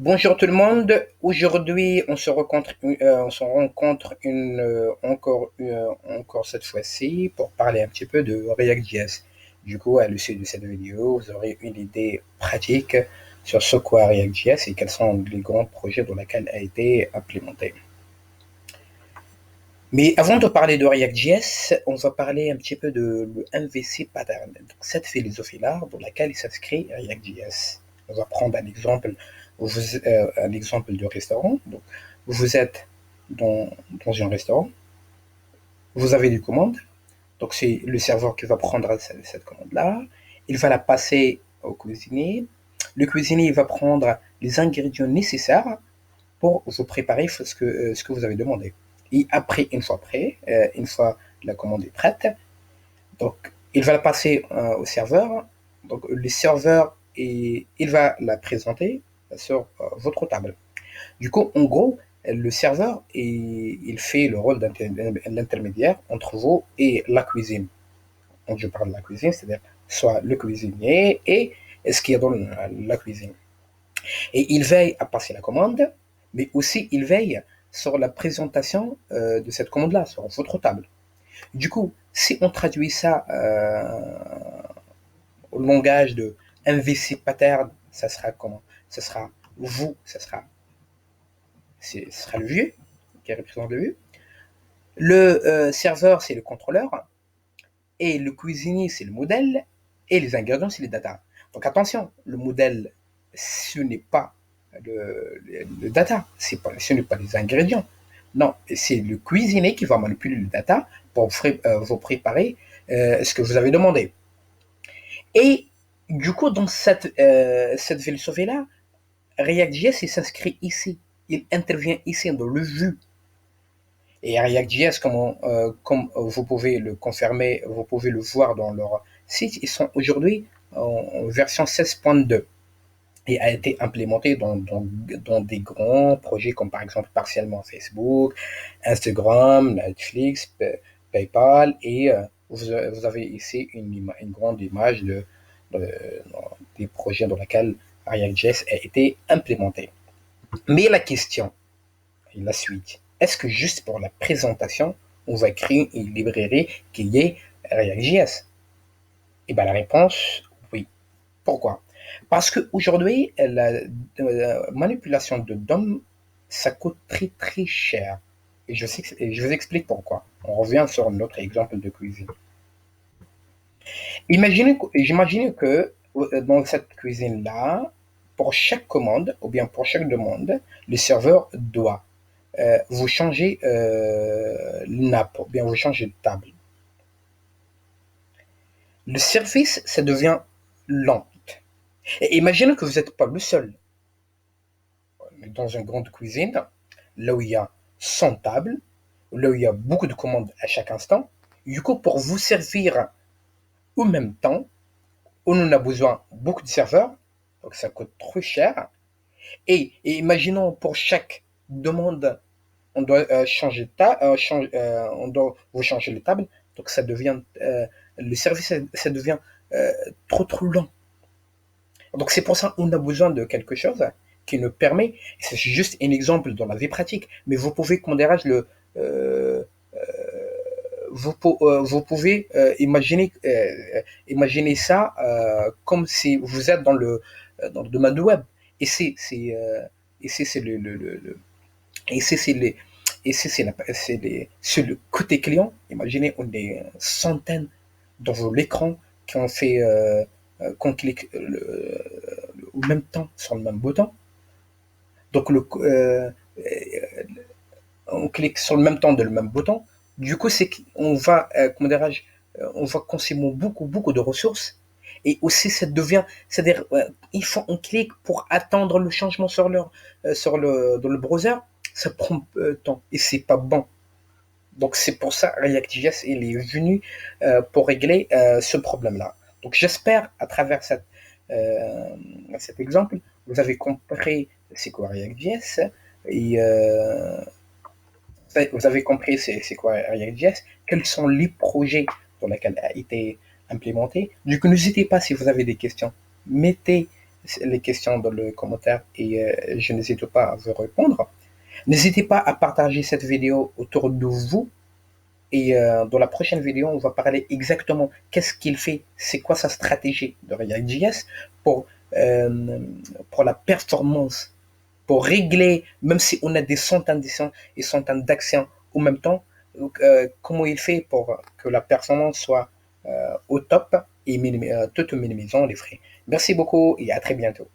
Bonjour tout le monde. Aujourd'hui, on se rencontre encore cette fois-ci pour parler un petit peu de React.js. Du coup, à l'issue de cette vidéo, vous aurez une idée pratique sur ce qu'est React.js et quels sont les grands projets dans lesquels a été implémenté. Mais avant de parler de React.js, on va parler un petit peu de le MVC pattern. Donc, cette philosophie-là dans laquelle il s'inscrit React.js. On va prendre un exemple de restaurant. Donc, vous êtes dans un restaurant, vous avez des commandes. Donc, c'est le serveur qui va prendre cette commande-là. Il va la passer au cuisinier. Le cuisinier va prendre les ingrédients nécessaires pour vous préparer ce que vous avez demandé. Et après, une fois la commande est prête, donc il va la passer au serveur. Donc le serveur, il va la présenter sur votre table. Du coup, en gros, le serveur, il fait le rôle d'intermédiaire entre vous et la cuisine. Quand je parle de la cuisine, c'est-à-dire soit le cuisinier et ce qu'il y a dans la cuisine. Et il veille à passer la commande, mais aussi il veille sur la présentation de cette commande-là, sur votre table. Du coup, si on traduit ça au langage de MVC pattern, ça sera comment? Ça sera vous, ça sera le vieux qui représente le vieux. Le serveur, c'est le contrôleur. Et le cuisinier, c'est le modèle. Et les ingrédients, c'est les data. Donc attention, le modèle, ce n'est pas le data, ce n'est pas les ingrédients. Non, c'est le cuisinier qui va manipuler le data pour vous préparer ce que vous avez demandé. Et du coup, dans cette philosophie-là, React.js s'inscrit ici. Il intervient ici dans le vue. Et React.js, comme vous pouvez le confirmer, vous pouvez le voir dans leur site, ils sont aujourd'hui en version 16.2 et a été implémenté dans des grands projets comme par exemple partiellement Facebook, Instagram, Netflix, PayPal et vous avez ici une grande image de- des projets dans lesquels React.js a été implémenté. Mais la question et la suite, est-ce que juste pour la présentation, on va créer une librairie qui est React.js? Et bien la réponse, oui. Pourquoi? Parce qu'aujourd'hui, la manipulation de DOM, ça coûte très très cher. Et je vous explique pourquoi. On revient sur notre exemple de cuisine. J'imagine que dans cette cuisine-là, pour chaque commande, ou bien pour chaque demande, le serveur doit vous changer nappe, ou bien vous changer de table. Le service, ça devient lent. Et imaginez que vous n'êtes pas le seul dans une grande cuisine, là où il y a 100 tables, là où il y a beaucoup de commandes à chaque instant. Du coup, pour vous servir au même temps, on en a besoin beaucoup de serveurs, donc ça coûte trop cher. Et imaginons pour chaque demande, on doit on doit vous changer les tables, donc ça devient le service, ça devient trop trop lent. Donc c'est pour ça qu'on a besoin de quelque chose qui nous permet, c'est juste un exemple dans la vie pratique, mais vous pouvez, comment dirais-je, euh, vous pouvez imaginer ça comme si vous êtes dans le domaine du web. Et et c'est et c'est les, et c'est le côté client. Imaginez, on est centaines dans l'écran qui ont fait, qu'on clique au même temps sur le même bouton. Donc on clique sur le même temps de le même bouton. Du coup, c'est qu'on va, comment dirais-je, on va consommer beaucoup de ressources. Et aussi, ça devient, c'est-à-dire, il faut un clic pour attendre le changement dans le browser. Ça prend temps et c'est pas bon. Donc c'est pour ça React.js il est venu pour régler ce problème-là. Donc j'espère à travers euh, cet exemple, vous avez compris c'est quoi React.js et vous avez compris c'est quoi React.js, quels sont les projets dans lesquels a été implémenté. Du coup, n'hésitez pas si vous avez des questions, mettez les questions dans le commentaire et je n'hésite pas à vous répondre. N'hésitez pas à partager cette vidéo autour de vous. Et dans la prochaine vidéo, on va parler exactement qu'est-ce qu'il fait, c'est quoi sa stratégie de React.js pour, euh, pour la performance, pour régler, même si on a des centaines et centaines d'actions en même temps, comment il fait pour que la performance soit au top et tout en minimisant les frais. Merci beaucoup et à très bientôt.